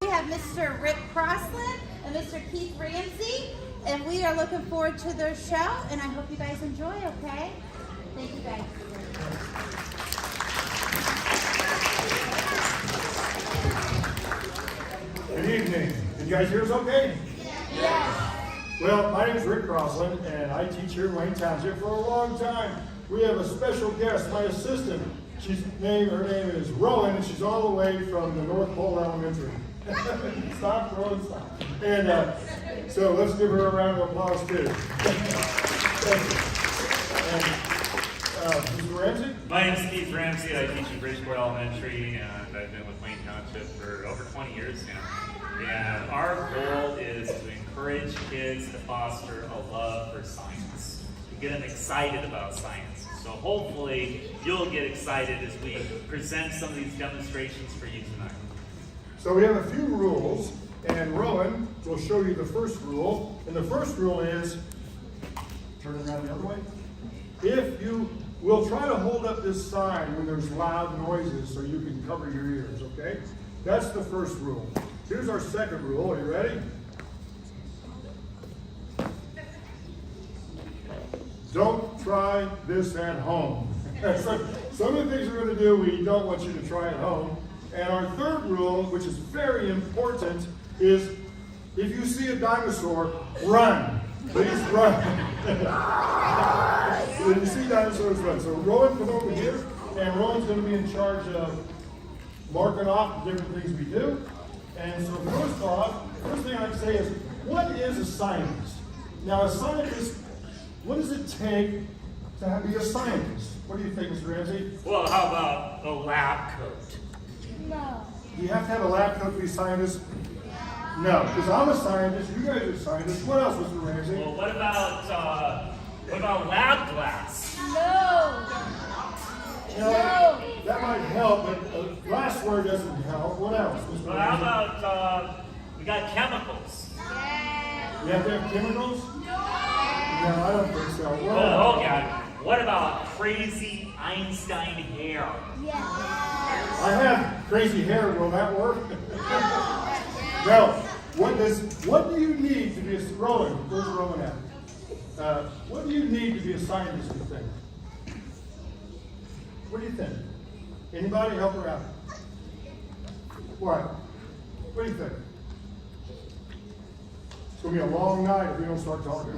We have Mr. Rick Crosslin and Mr. Keith Ramsey, and we are looking forward to their show, and I hope you guys enjoy, okay? Thank you guys. Good evening. Can you guys hear us okay? Yes. Well, my name is Rick Crosslin, and I teach here in Wayne Township for a long time. We have a special guest, my assistant. Her name is Rowan, and she's all the way from the North Pole Elementary. Stop, Rowan, stop. And so let's give her a round of applause too. Thank you. Mr. Ramsey? My name is Keith Ramsey. I teach in Bridgeport Elementary, and I've been with Wayne Township for over 20 years now. And our goal is to encourage kids to foster a love for science, to get them excited about science. So hopefully you'll get excited as we present some of these demonstrations for you tonight. So we have a few rules, and Rowan will show you the first rule. And the first rule is, turn it around the other way. We'll try to hold up this sign when there's loud noises so you can cover your ears, okay? That's the first rule. Here's our second rule. Are you ready? Don't try this at home. Some of the things we're going to do, we don't want you to try at home. And our third rule, which is very important, is if you see a dinosaur, run. Please run. When you see dinosaurs, run. So Rowan, come over here, and Rowan's going to be in charge of marking off the different things we do. And so first thing I'd say is, what is a scientist? Now, a scientist, what does it take to be a scientist? What do you think, Mr. Ramsey? Well, how about a lab coat? No. Do you have to have a lab coat to be a scientist? No, because I'm a scientist, you guys are scientists. What else, Mr. Ramsey? Well, what about lab glass? No. You know, that might help, but glassware doesn't help. What else, Mr. Well, Ramsey? how about we got chemicals? You have to have chemicals? No, I don't think so. What Oh, else? okay. What about crazy Einstein hair? I have crazy hair. Will that work? No. What do you need to be a Rowan? Where's Rowan at? What do you need to be a scientist, you think? What do you think? Anybody help her out? What? What do you think? It's going to be a long night if we don't start talking.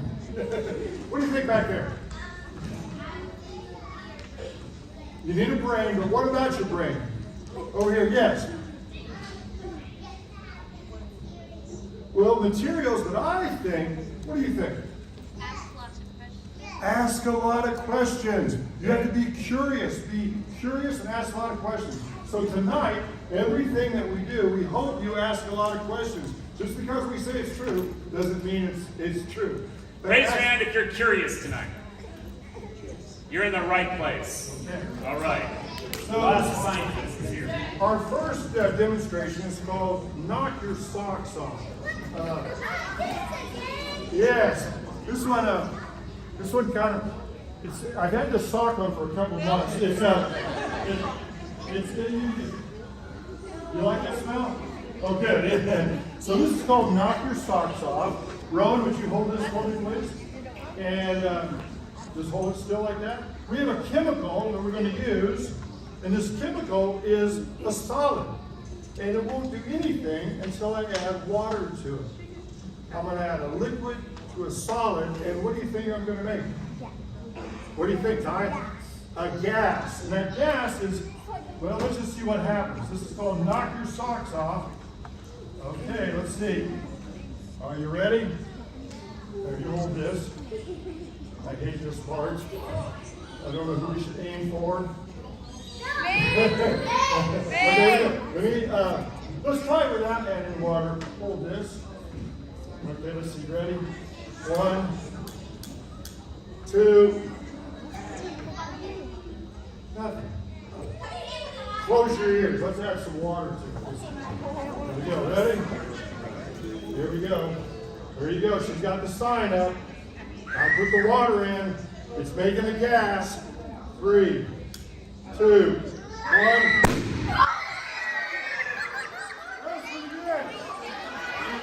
What do you think back there? You need a brain, but what about your brain? Over here, yes. Well, materials, but I think, what do you think? Ask a lot of questions. You have to be curious. Be curious and ask a lot of questions. So tonight, everything that we do, we hope you ask a lot of questions. Just because we say it's true, doesn't mean it's true. But Raise your hand if you're curious tonight. You're in the right place. Okay. All right. So, Lots of scientists here. our first demonstration is called Knock Your Socks Off. Yes, this one kind of, I've had this sock on for a couple of months. You like that smell? Oh, good. So this is called Knock Your Socks Off. Rowan, would you hold this for me, please? And just hold it still like that. We have a chemical that we're going to use, and this chemical is a solid. And it won't do anything until I add water to it. I'm going to add a liquid to a solid, and what do you think I'm going to make? What do you think, Ty? A gas. And that gas is, well, let's just see what happens. This is called Knock Your Socks Off. Okay, let's see. Are you ready? There, you hold this. I hate this part. I don't know who we should aim for. Okay, let's try it without adding water. Hold this. Okay, let's see. Ready? 1, 2. Nothing. Close your ears. Let's add some water to this. There we go. Ready? Here we go. There you go. She's got the sign up. I put the water in. It's making a gas. 3, 2, One. That's pretty good.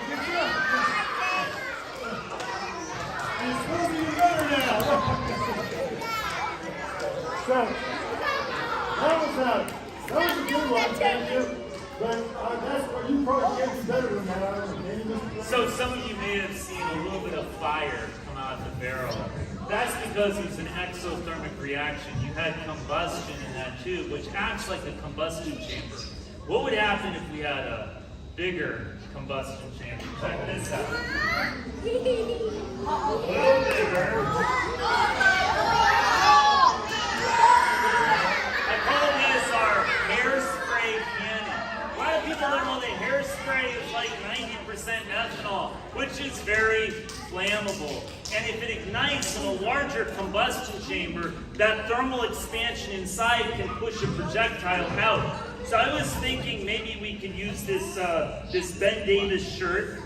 Good job. It's supposed to be better now. So, that was a good one, thank you. But that's what you probably can't do better than that. So some of you may have seen a little bit of fire come out the barrel. That's because it was an exothermic reaction. You had combustion in that tube, which acts like a combustion chamber. What would happen if we had a bigger combustion chamber? Check this out. A little bigger. I call this our hairspray cannon. A lot of people don't know that hairspray is like 90% ethanol, which is very flammable. And if it ignites in a larger combustion chamber, that thermal expansion inside can push a projectile out. So I was thinking maybe we could use this Ben Davis shirt,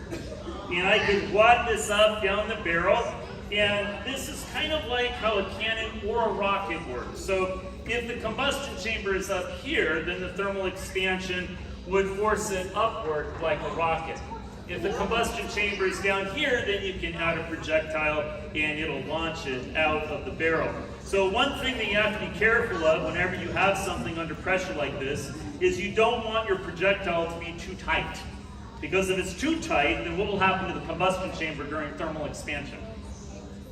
and I could wad this up down the barrel. And this is kind of like how a cannon or a rocket works. So if the combustion chamber is up here, then the thermal expansion would force it upward like a rocket. If the combustion chamber is down here, then you can add a projectile and it'll launch it out of the barrel. So one thing that you have to be careful of whenever you have something under pressure like this is you don't want your projectile to be too tight. Because if it's too tight, then what will happen to the combustion chamber during thermal expansion?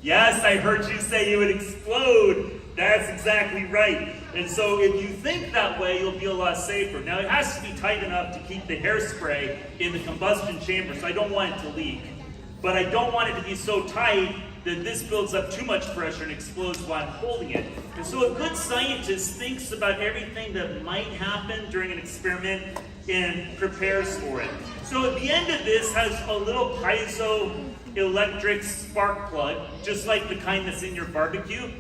Yes, I heard you say it would explode. That's exactly right. And so if you think that way, you'll be a lot safer. Now it has to be tight enough to keep the hairspray in the combustion chamber, so I don't want it to leak. But I don't want it to be so tight that this builds up too much pressure and explodes while I'm holding it. And so a good scientist thinks about everything that might happen during an experiment and prepares for it. So at the end of this has a little piezoelectric spark plug, just like the kind that's in your barbecue.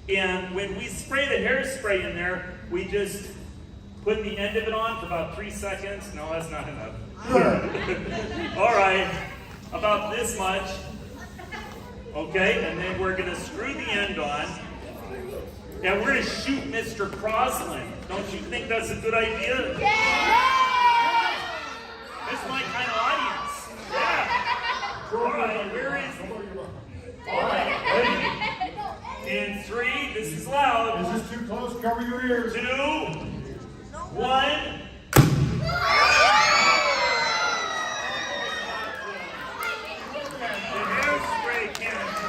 And when we spray the hairspray in there, we just put the end of it on for about 3 seconds. No, that's not enough. All right, about this much. Okay, and then we're gonna screw the end on. And we're gonna shoot Mr. Crosslin. Don't you think that's a good idea? Yeah! That's my kind of audience. Yeah. All right, where is he? All right, ready? In 3, this is loud. Is this too close? Cover your ears. 2, 1. The hairspray cannon.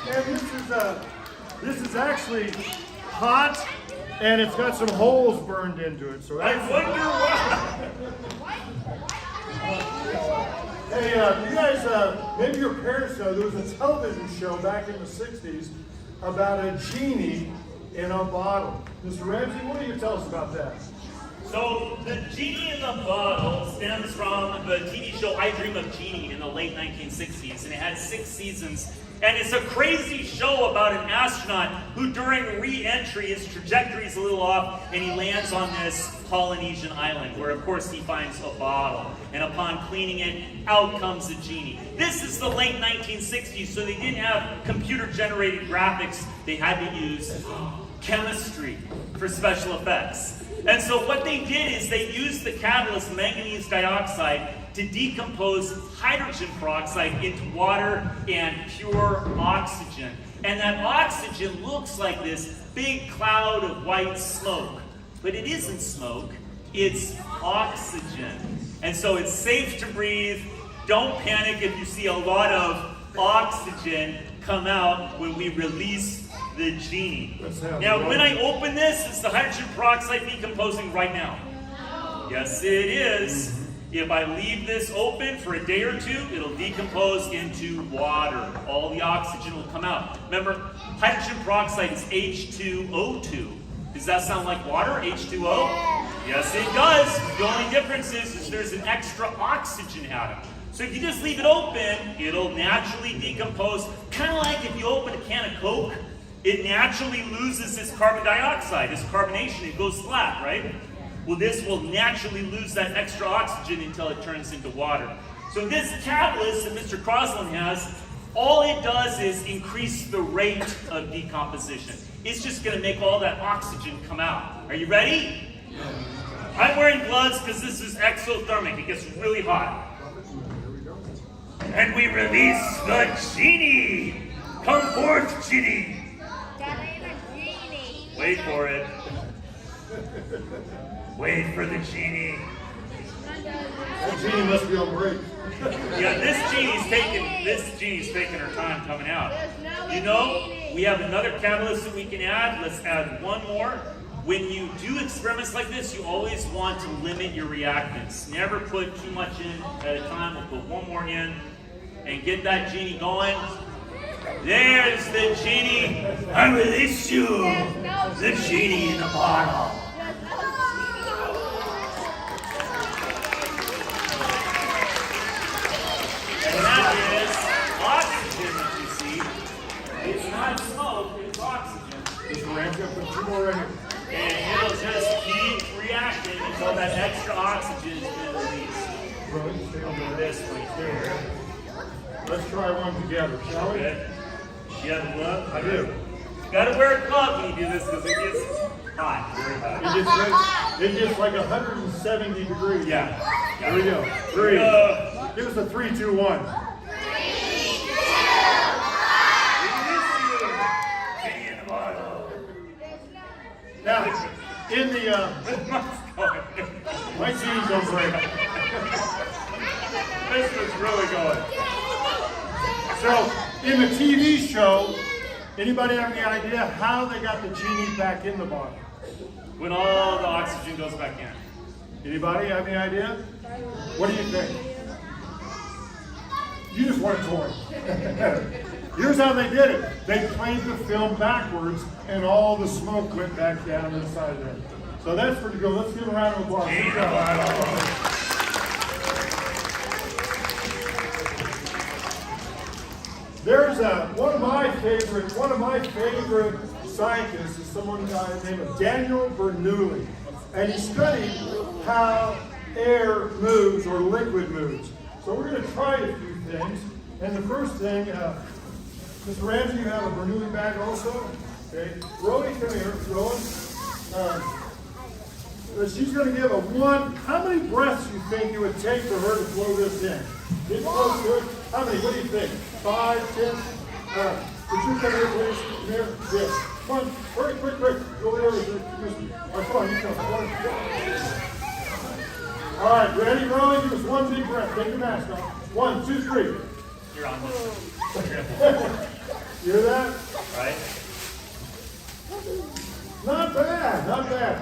And this is actually hot, and it's got some holes burned into it. So I that's wonder why. Hey, you guys, maybe your parents know, there was a television show back in the 60s about a genie in a bottle. Mr. Ramsey, what do you tell us about that? So the Genie in the Bottle stems from the TV show I Dream of Jeannie in the late 1960s, and it had 6 seasons. And it's a crazy show about an astronaut who during re-entry, his trajectory is a little off, and he lands on this Polynesian island where of course he finds a bottle. And upon cleaning it, out comes a genie. This is the late 1960s, so they didn't have computer-generated graphics. They had to use chemistry for special effects. And so what they did is they used the catalyst manganese dioxide to decompose hydrogen peroxide into water and pure oxygen. And that oxygen looks like this big cloud of white smoke. But it isn't smoke, it's oxygen. And so it's safe to breathe. Don't panic if you see a lot of oxygen come out when we release the Genie. Now, when I open this, is the hydrogen peroxide decomposing right now? Yes, it is. If I leave this open for a day or 2, it'll decompose into water. All the oxygen will come out. Remember, hydrogen peroxide is H2O2. Does that sound like water, H2O? Yes, it does. The only difference is there's an extra oxygen atom. So if you just leave it open, it'll naturally decompose, kind of like if you open a can of Coke. It naturally loses its carbon dioxide, its carbonation, it goes flat, right? Well, this will naturally lose that extra oxygen until it turns into water. So this catalyst that Mr. Crosslin has all it does is increase the rate of decomposition. It's just going to make all that oxygen come out. Are you ready? I'm wearing gloves because this is exothermic. It gets really hot. And we release the Gennie. Come forth, Gennie. Wait for it. Wait for the Gennie. That Gennie must be on break. Yeah, this Genie's taking her time coming out. You know, we have another catalyst that we can add. Let's add one more. When you do experiments like this, you always want to limit your reactants. Never put too much in at a time. We'll put one more in and get that Gennie going. There's the Gennie. I release you. The Gennie in the bottle. And that is oxygen that you see. It's not smoke, it's oxygen. Just ramp up with 2 more right here. And it'll just keep reacting until that extra oxygen has been released. Really? Stay on there. This right there. Let's try one together, shall we? Okay. You have a glove? I do. You gotta wear a glove when you do this because it gets hot. Very hot. It gets like 170 degrees. Yeah. Here we go. 3. Give us a 3, 2, 1. Now, in the, my jeans don't break. This was really going. So, in the TV show, anybody have any idea how they got the Gennie back in the bottle? When all the oxygen goes back in. Anybody have any idea? What do you think? You just want a toy. Here's how they did it. They played the film backwards, and all the smoke went back down inside there. So that's pretty good. Let's give a round of applause. Good job. There's one of my favorite scientists is someone by the name of Daniel Bernoulli, and he studied how air moves or liquid moves. So we're going to try a few things. And the first thing, Mr. Ramsey, you have a Bernoulli bag also. Okay, Rowan, come here, Rowan. She's going to give a 1. How many breaths do you think it would take for her to blow this in? Get close to it. How many? What do you think? 5, 10? Would you come here, please? Come here. Yes. Come on. Hurry, quick. Go over there with come on, you come. All right, ready, Rowan? Give us 1 big breath. Take your mask off. 1, 2, 3. You're on this. You hear that? Right? Not bad.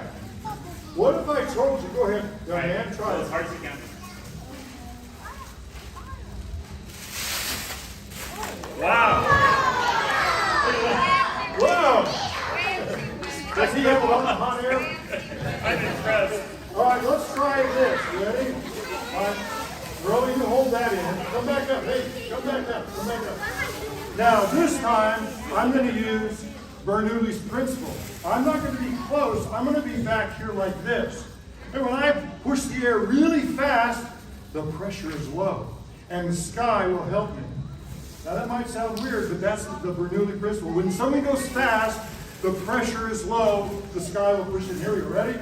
What if I told you? Go ahead, Diane, try As it. hard as you can. Wow! Wow! Does he have a lot of hot air? I'm impressed. All right, let's try this. You ready? All right. Rowan, you hold that in. Come back up. Hey, come back up. Now, this time, I'm going to use Bernoulli's principle. I'm not going to be close. I'm going to be back here like this. And when I push the air really fast, the pressure is low. And the sky will help me. Now, that might sound weird, but that's the Bernoulli principle. When something goes fast, the pressure is low, the sky will push in. Here we go. Ready?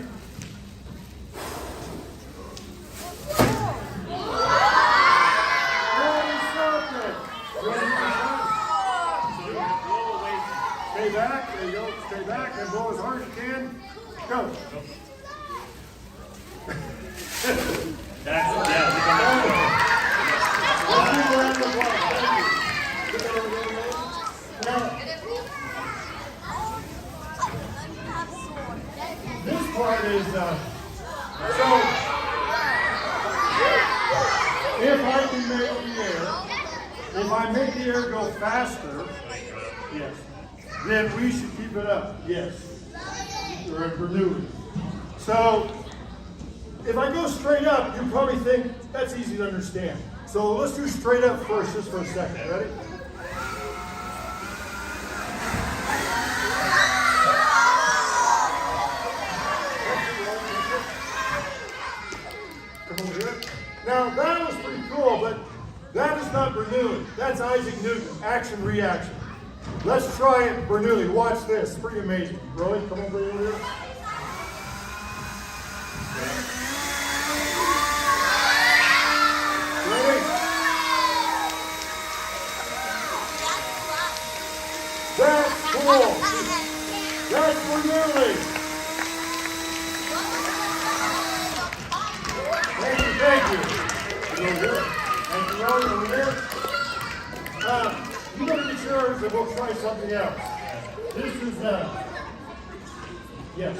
Stay back, there you go, stay back, and blow as hard as you can. Go. That's, yeah, Let's give a round of applause. Now, this part is, so, if I can make the air, if I make the air go faster, yes, then we should keep it up. Yes. Or Bernoulli. So, if I go straight up, you probably think that's easy to understand. So let's do straight up first, just for a second. Ready? Come over here. Now, that was pretty cool, but that is not Bernoulli. That's Isaac Newton, action, reaction. Let's try it, Bernoulli. Watch this. It's pretty amazing. Really? Come over here. Ready? That's cool. That's Bernoulli. Thank you, thank you. Over here. Thank you, Rowan, over there. You gotta be sure that we'll try something else. This is, yes.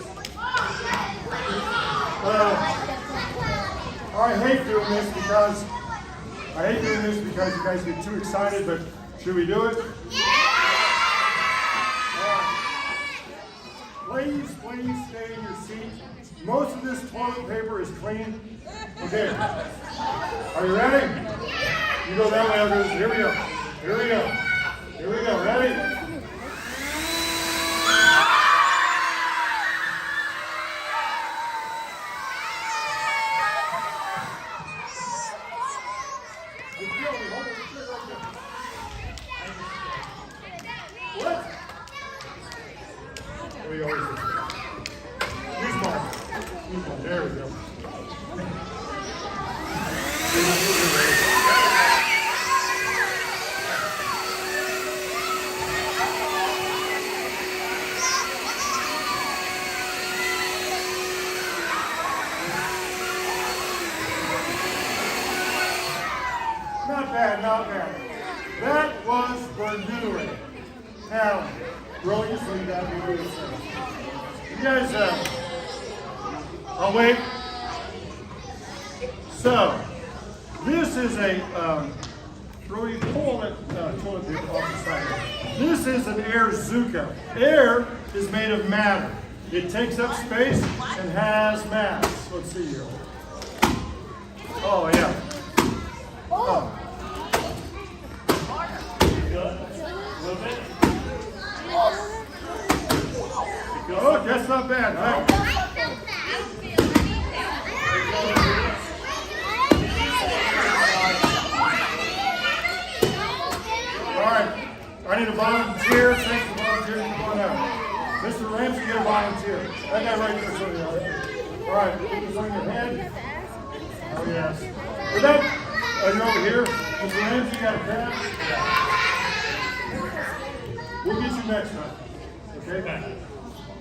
I hate doing this because you guys get too excited, but should we do it? Please stay in your seat. Most of this toilet paper is clean. Okay. Are you ready? You go that way, others. Here we go. Here we go. Here we go. Ready? What? We always do. He's mine. There we go. Not bad. That was Bernoulli. Now, roll your sleeve down. You guys, I'll wait. So, this is a, really pull that toilet paper off the side. This is an air Zooka. Air is made of matter. It takes up space and has mass. Let's see here. Oh, yeah. Oh. Oh, that's not bad, huh? All right, I need a volunteer. Thanks for volunteering. Come on out. Mr. Ramsey, get a volunteer. That guy right there. All right, put this on your head. Oh, yes. With that, you're over here. Mr. Ramsey, you got a pen? We'll get you next time. Okay?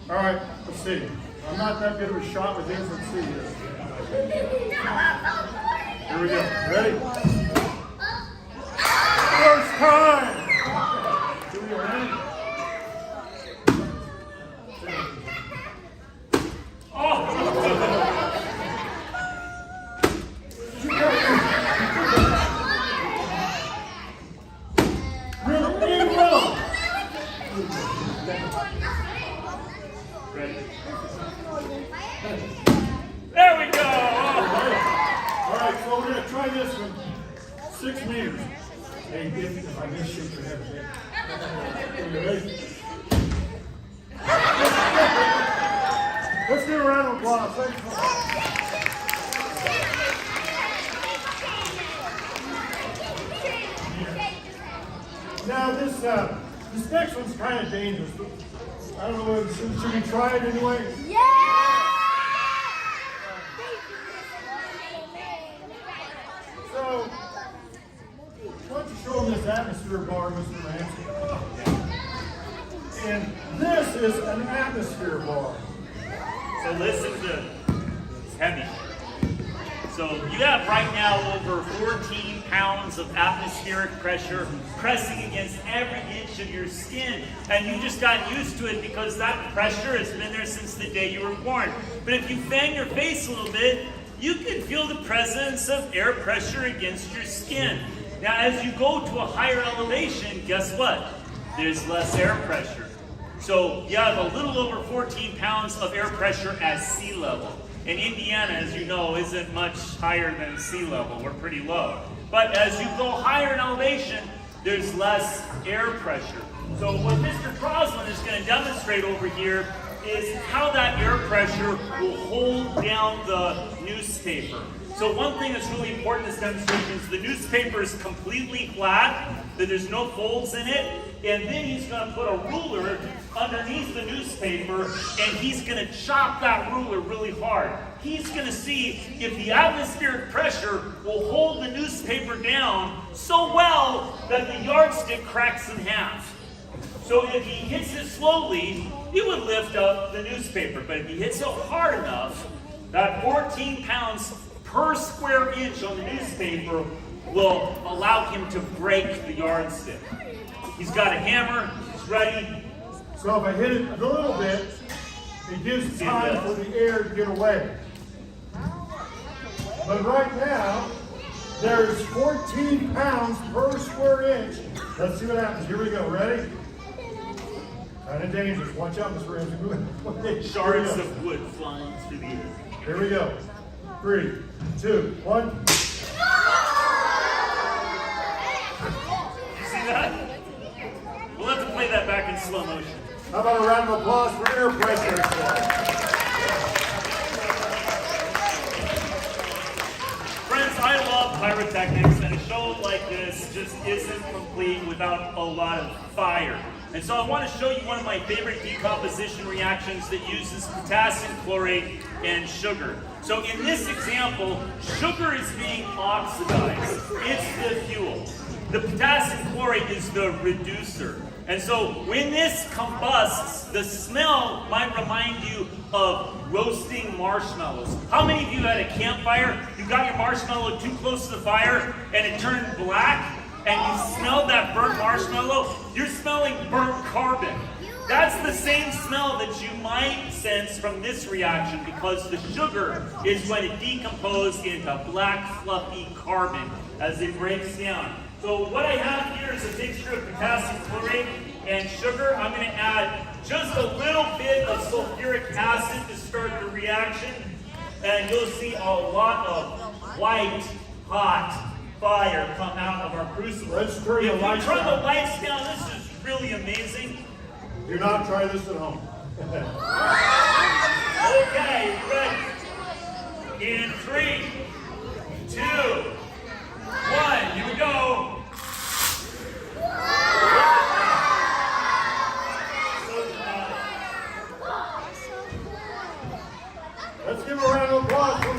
All right, let's see. I'm not that good of a shot with these. Let's see here. Here we go. Ready? First time! Here we go. Ready? Oh! There we go! All right, so we're going to try this one. 6 meters. Hey, if I miss, shake your head. Ready? Let's give a round of applause. Thanks. Now this next one's kind of dangerous. I don't know, should we try it anyway? So, why don't you show them this atmosphere bar, Mr. Ramsey? And this is an atmosphere bar. So listen to it's heavy. So you have right now over 14 pounds of atmospheric pressure pressing against every inch of your skin. And you just got used to it because that pressure has been there since the day you were born. But if you fan your face a little bit, you can feel the presence of air pressure against your skin. Now as you go to a higher elevation, guess what? There's less air pressure. So you have a little over 14 pounds of air pressure at sea level. And Indiana, as you know, isn't much higher than sea level. We're pretty low. But as you go higher in elevation, there's less air pressure. So what Mr. Crosslin is going to demonstrate over here is how that air pressure will hold down the newspaper. So one thing that's really important in this demonstration is the newspaper is completely flat, that there's no folds in it, and then he's going to put a ruler underneath the newspaper, and he's going to chop that ruler really hard. He's going to see if the atmospheric pressure will hold the newspaper down so well that the yardstick cracks in half. So if he hits it slowly, it would lift up the newspaper. But if he hits it hard enough, that 14 pounds per square inch on the newspaper will allow him to break the yardstick. He's got a hammer, he's ready. So if I hit it a little bit, it gives time for the air to get away. But right now, there's 14 pounds per square inch. Let's see what happens. Here we go. Ready? Kind of dangerous. Watch out, Mr. Ramsey. Shards of wood flying through the air. Here we go. 3, 2, 1. You see that? We'll have to play that back in slow motion. How about a round of applause for air pressure? Friends, I love pyrotechnics, and a show like this just isn't complete without a lot of fire. And so I want to show you one of my favorite decomposition reactions that uses potassium chlorate and sugar. So in this example, sugar is being oxidized. It's the fuel. The potassium chlorate is the reducer. And so when this combusts, the smell might remind you of roasting marshmallows. How many of you had a campfire? You got your marshmallow too close to the fire and it turned black and you smelled that burnt marshmallow? You're smelling burnt carbon. That's the same smell that you might sense from this reaction because the sugar is going to decompose into black fluffy carbon as it breaks down. So what I have here is a mixture of potassium chlorate and sugar. I'm going to add just a little bit of sulfuric acid to start the reaction. And you'll see a lot of white, hot fire come out of our crucible. Let's turn the lights down. If you turn down. the lights down, this is really amazing. Do not try this at home. Okay, ready? In 3, 2, 1, here we go. Let's give a round of applause for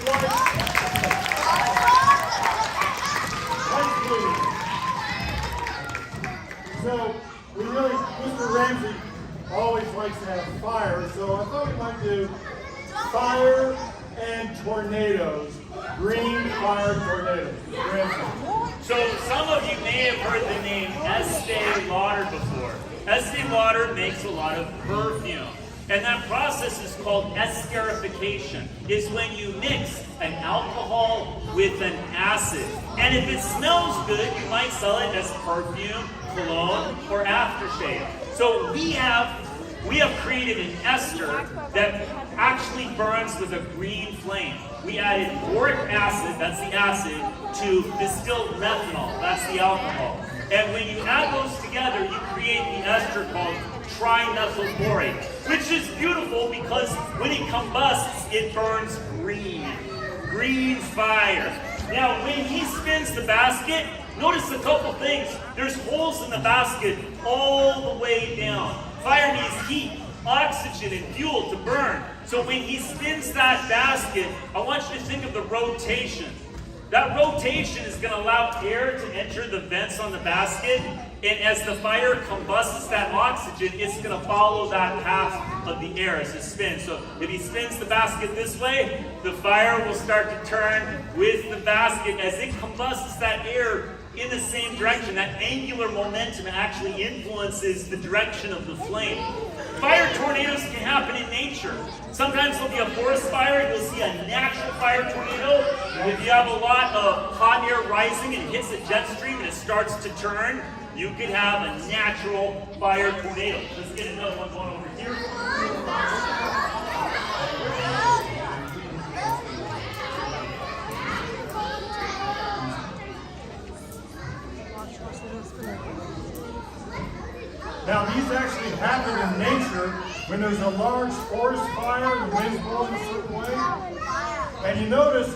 White. So, we really, Mr. Ramsey always likes to have fire, so I thought we might do fire and tornadoes. Green fire tornadoes. Ramsey. So some of you may have heard the name Estee Lauder before. Estee Lauder makes a lot of perfume. And that process is called esterification. It's when you mix an alcohol with an acid. And if it smells good, you might sell it as perfume, cologne, or aftershave. So we have created an ester that actually burns with a green flame. We added boric acid, that's the acid, to distilled methanol, that's the alcohol. And when you add those together, you create the ester called trimethylborate, which is beautiful because when it combusts, it burns green. Green fire. Now, when he spins the basket, notice a couple things. There's holes in the basket all the way down. Fire needs heat, oxygen, and fuel to burn. So when he spins that basket, I want you to think of the rotation. That rotation is going to allow air to enter the vents on the basket, and as the fire combusts that oxygen, it's going to follow that path of the air as it spins. So if he spins the basket this way, the fire will start to turn with the basket as it combusts that air in the same direction. That angular momentum actually influences the direction of the flame. Fire tornadoes can happen in nature. Sometimes there'll be a forest fire, you'll see a natural fire tornado. If you have a lot of hot air rising and it hits a jet stream and it starts to turn, you could have a natural fire tornado. Let's get another one going over here. Now, these actually happen in nature when there's a large forest fire and the wind's blowing a certain way. And you notice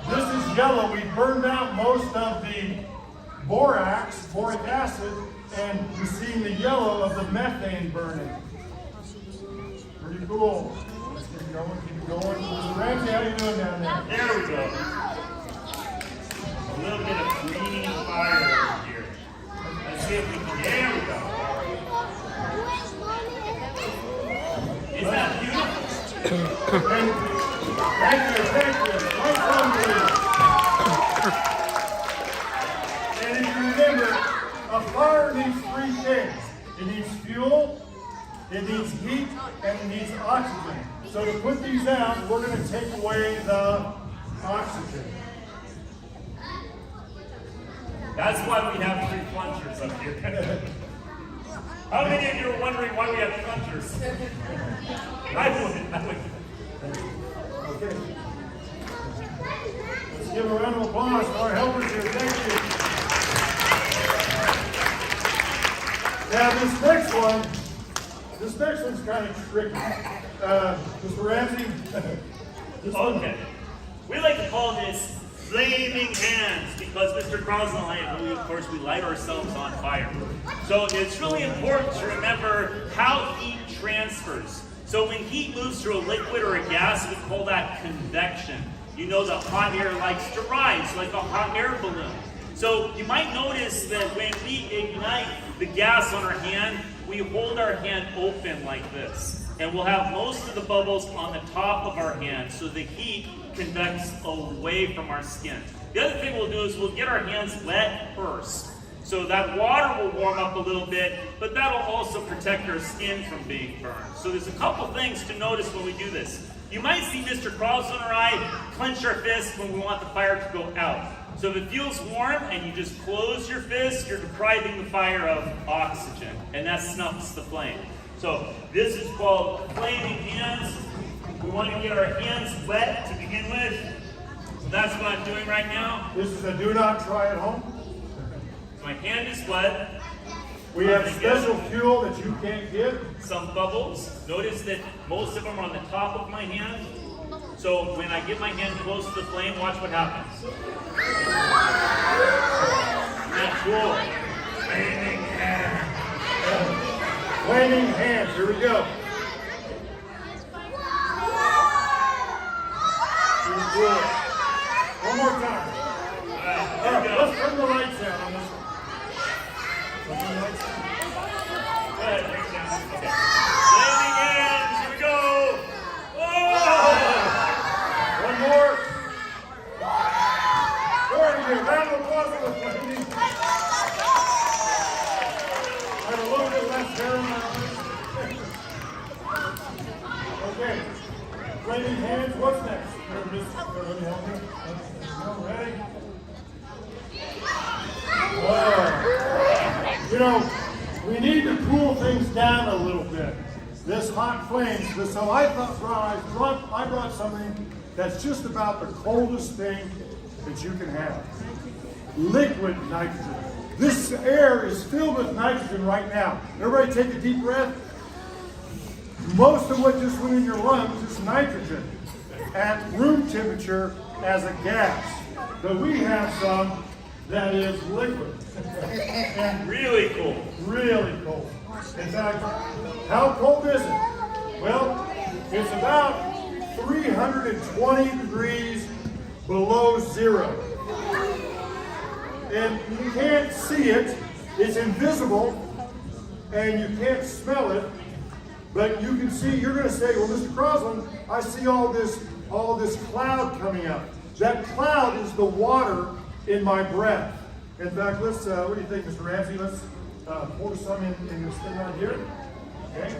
This is yellow. We burned out most of the boric acid, and you're seeing the yellow of the methane burning. Pretty cool. Let's keep it going, keep it going. Mr. Ramsey, how you doing down there? There we go. A little bit of green fire over here. Let's see if we can, there we go. Is that beautiful? Thank you. Thank you. Right on, please. And if you remember, a fire needs three things. It needs fuel, it needs heat, and it needs oxygen. So to put these out, we're going to take away the oxygen. That's why we have 3 plungers up here. How many of you are wondering why we have plungers? I would. Okay. Let's give a round of applause to our helpers here. Thank you. Now this next one's kind of tricky. Mr. Ramsey. Okay. We like to call this flaming hands because Mr. Crosslin and I, of course, we light ourselves on fire. So it's really important to remember how heat transfers. So when heat moves through a liquid or a gas, we call that convection. You know the hot air likes to rise like a hot air balloon. So you might notice that when we ignite the gas on our hand, we hold our hand open like this. And we'll have most of the bubbles on the top of our hand, so the heat convects away from our skin. The other thing we'll do is we'll get our hands wet first. So that water will warm up a little bit, but that'll also protect our skin from being burned. So there's a couple things to notice when we do this. You might see Mr. Crosslin or I clench our fists when we want the fire to go out. So if it feels warm and you just close your fist, you're depriving the fire of oxygen, and that snuffs the flame. So this is called flaming hands. We want to get our hands wet to begin with. So that's what I'm doing right now. This is a do not try at home. My hand is wet. We have special fuel that you can't get. Some bubbles. Notice that most of them are on the top of my hand. So when I get my hand close to the flame, watch what happens. Isn't that cool? Flaming hands. Flaming hands. Here we go. One more time. All right, All here right, we go. let's turn the lights down on this one. Turn the lights down. Go ahead, bring it down. Okay. Flaming hands. Here we go. Whoa! One more. Very good. Round of applause for the flaming. I have a little bit less hair on my arms. Okay. Flaming hands. What's next? Let me help you. Ready? Whoa. You know, we need to cool things down a little bit. This hot flames. So I brought something that's just about the coldest thing that you can have. Liquid nitrogen. This air is filled with nitrogen right now. Everybody take a deep breath. Most of what just went in your lungs is nitrogen at room temperature as a gas. But we have some that is liquid. And Really cool. really cold. In fact, how cold is it? Well, it's about 320 degrees below zero. And you can't see it, it's invisible, and you can't smell it, but you can see, you're gonna say, well, Mr. Crosslin, I see all this cloud coming up. That cloud is the water in my breath. In fact, let's, what do you think, Mr. Ramsey? Let's pour some in this thing right here. Okay.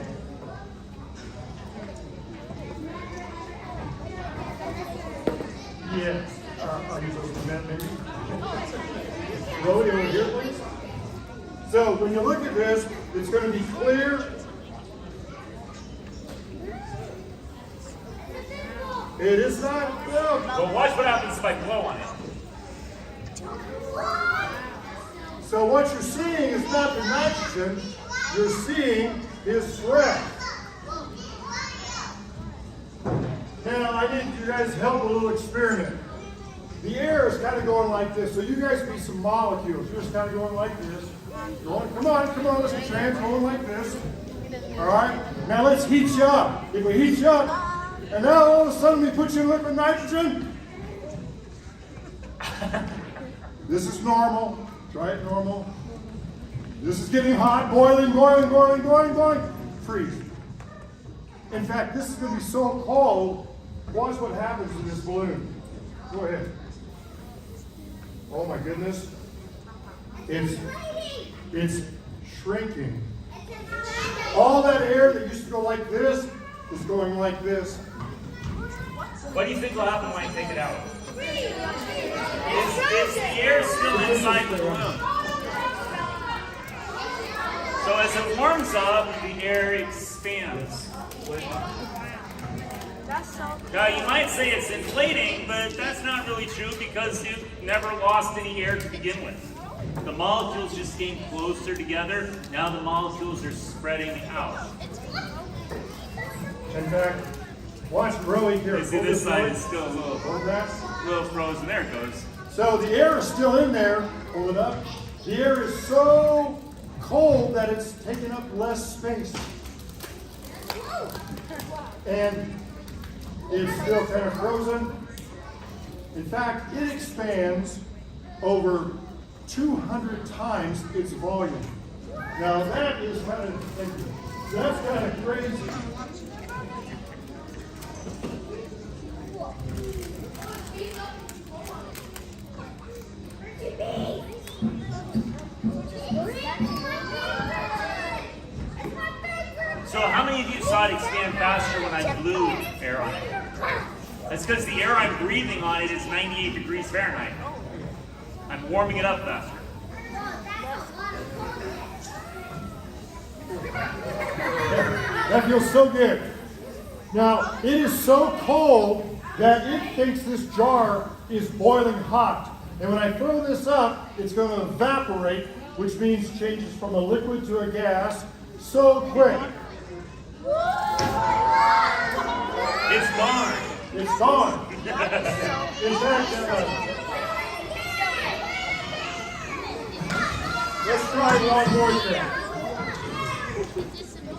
Yes. I'll use those for that maybe. Roll it over here, please. So when you look at this, it's going to be clear. It is not milk. But watch what happens if I blow on it. So what you're seeing is not the nitrogen, you're seeing is sweat. Now I need you guys to help a little experiment. the air is kind of going like this. So you guys be some molecules. You're just kind of going like this. Going, come on, let's trans going like this. All right? Now let's heat you up. If we heat you up, and now all of a sudden we put you in liquid nitrogen. This is normal. Try it normal. This is getting hot, boiling. Freeze. In fact, this is going to be so cold. Watch what happens in this balloon. Go ahead. Oh my goodness. It's shrinking. All that air that used to go like this is going like this. What do you think will happen when I take it out? Is the air still inside the balloon? So as it warms up, the air expands. Now you might say it's inflating, but that's not really true because it never lost any air to begin with. The molecules just came closer together. Now the molecules are spreading out. In fact, watch Bernoulli here. You see this side is still a little frozen. There it goes. So the air is still in there. Pull it up. The air is so cold that it's taking up less space. And it's still kind of frozen. In fact, it expands over 200 times its volume. Now that is kind of crazy. So how many of you saw it expand faster when I blew air on it? That's because the air I'm breathing on it is 98 degrees Fahrenheit. I'm warming it up faster. That feels so good. Now, it is so cold that it thinks this jar is boiling hot. And when I throw this up, it's going to evaporate, which means changes from a liquid to a gas so quick. It's gone. It's gone. In fact, let's try one more thing.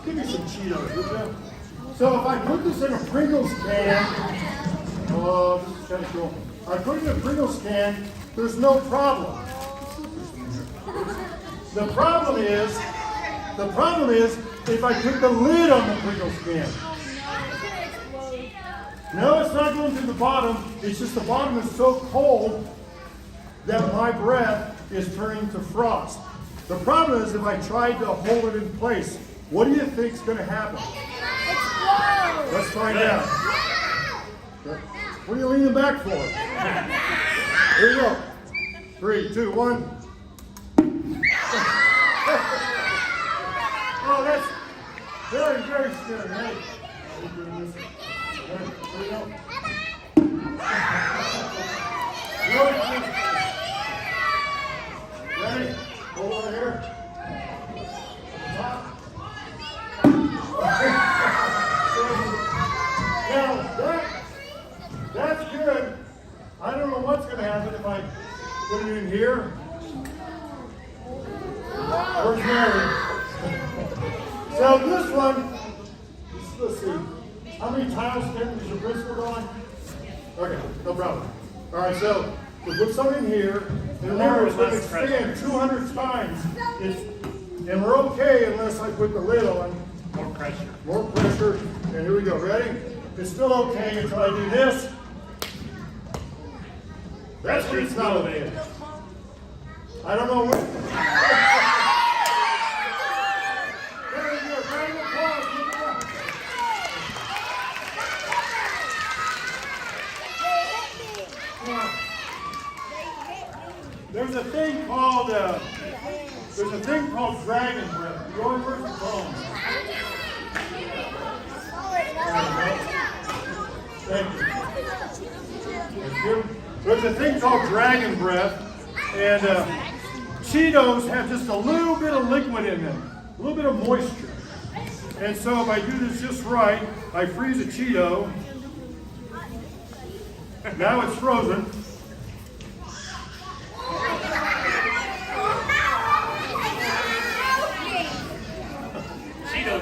Give me some Cheetos, would you? So if I put this in a Pringles can, oh, this is kind of cool. I put it in a Pringles can, there's no problem. The problem is if I put the lid on the Pringles can. No, it's not going to the bottom. It's just the bottom is so cold that my breath is turning to frost. The problem is if I tried to hold it in place, what do you think is going to happen? Let's find out. What are you leaning back for? Here you go. 3, 2, 1. Oh, that's very, very scary. Hey. Here we go. Ready? Hold over here. Now, that's good. I don't know what's going to happen if I put it in here. Where's Mary? So this one, let's see. How many tiles is your principal going? Okay, no problem. All right, so we'll put some in here. And remember, it's going to expand 200 times. And we're okay unless I put the lid on. More pressure. More pressure. And here we go. Ready? It's still okay until I do this. That's when it's not okay. I don't know what. Very good. Round of applause. Keep it up. Now, there's a thing called dragon breath. You always heard the phone. Thank you. There's a thing called dragon breath, and Cheetos have just a little bit of liquid in them, a little bit of moisture. And so if I do this just right, I freeze a Cheeto. Now it's frozen.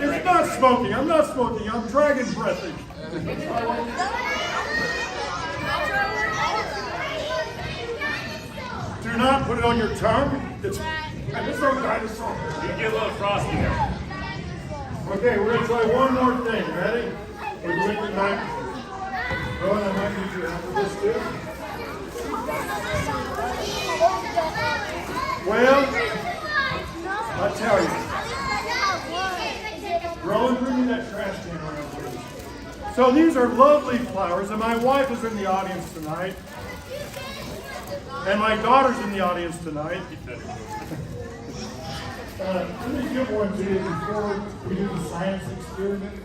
It's not smoking. I'm not smoking. I'm dragon breathing. Do not put it on your tongue. It's so dinosaur. You get a little frosty there. Okay, we're going to try one more thing. Ready? We're going to nitrogen. Rowan, I might need your help with this too. Well, I tell you. Rowan, bring me that trash can around, please. So these are lovely flowers, and my wife is in the audience tonight. And my daughter's in the audience tonight. Let me give one to you before we do the science experiment.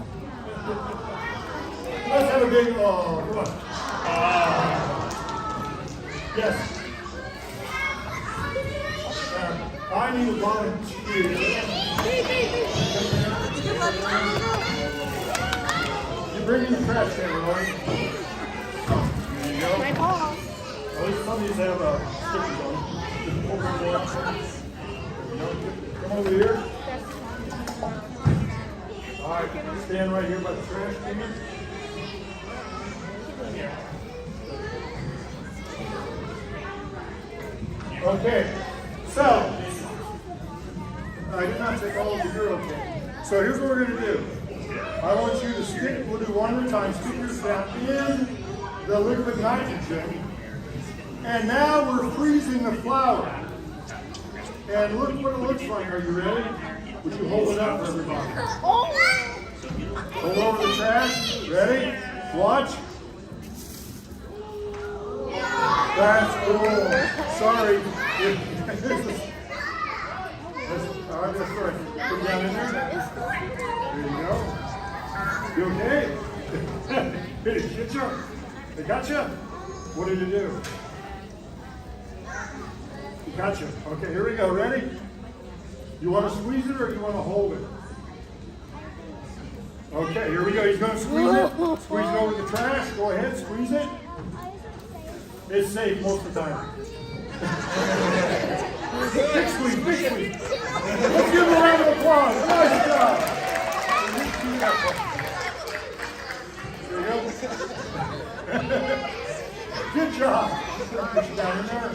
Let's have a big, come on. Yes. I need a volunteer. You bring me the trash can, Roy. There you go. My ball. At least some of these have stickers on them. Come over here. All right, stand right here by the trash can. Okay, so I did not take all of the Euro can. So here's what we're going to do. I want you to stick, we'll do one at a time, stick your staff in the liquid nitrogen. And now we're freezing the flour. And look what it looks like. Are you ready? Would you hold it up for everybody? Hold over the trash. Ready? Watch. That's cool. Sorry. All right, that's right. Put it down in there. There you go. You okay? Hey, get you. They got you? What did you do? Gotcha. Okay, here we go. Ready? You want to squeeze it or you want to hold it? Okay, here we go. He's going to squeeze it. Squeeze it over the trash. Go ahead, squeeze it. It's safe most of the time. Big squeeze, big squeeze. Let's give him a round of applause. Nice job. There you go. Good job. Put you down in there.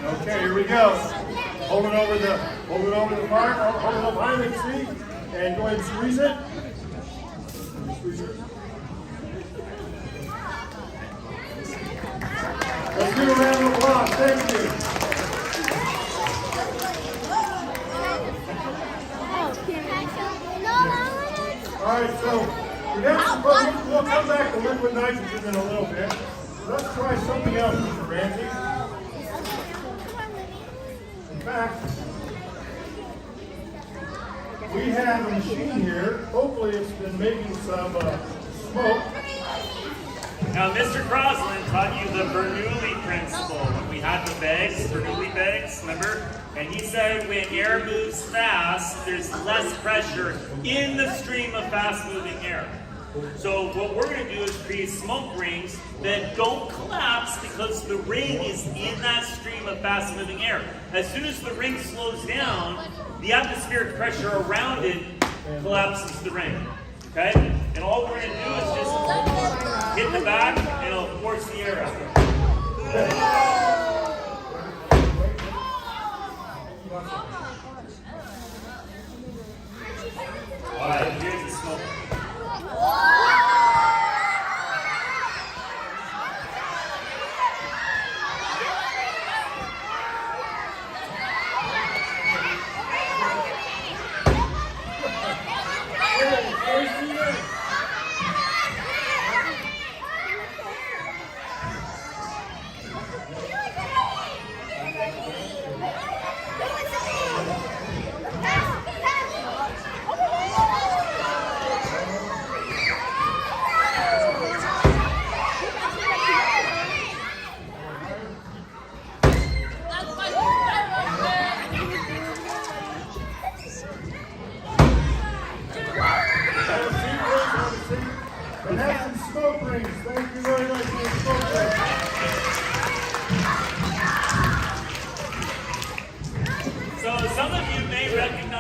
Okay, here we go. Hold it over the fire. Hold it up high, let's see. And go ahead and squeeze it. Squeeze it. Let's give a round of applause. Thank you. All right, so we got some, we'll come back to liquid nitrogen in a little bit. Let's try something else, Mr. Ramsey. In fact, we have a machine here. Hopefully it's been making some smoke. Now, Mr. Crosslin taught you the Bernoulli principle when we had the bags, Bernoulli bags, remember? And he said when air moves fast, there's less pressure in the stream of fast-moving air. So what we're going to do is create smoke rings that don't collapse because the ring is in that stream of fast-moving air. As soon as the ring slows down, the atmospheric pressure around it collapses the ring. Okay? And all we're going to do is just hit the back and it'll force the air out. All right, here's the smoke.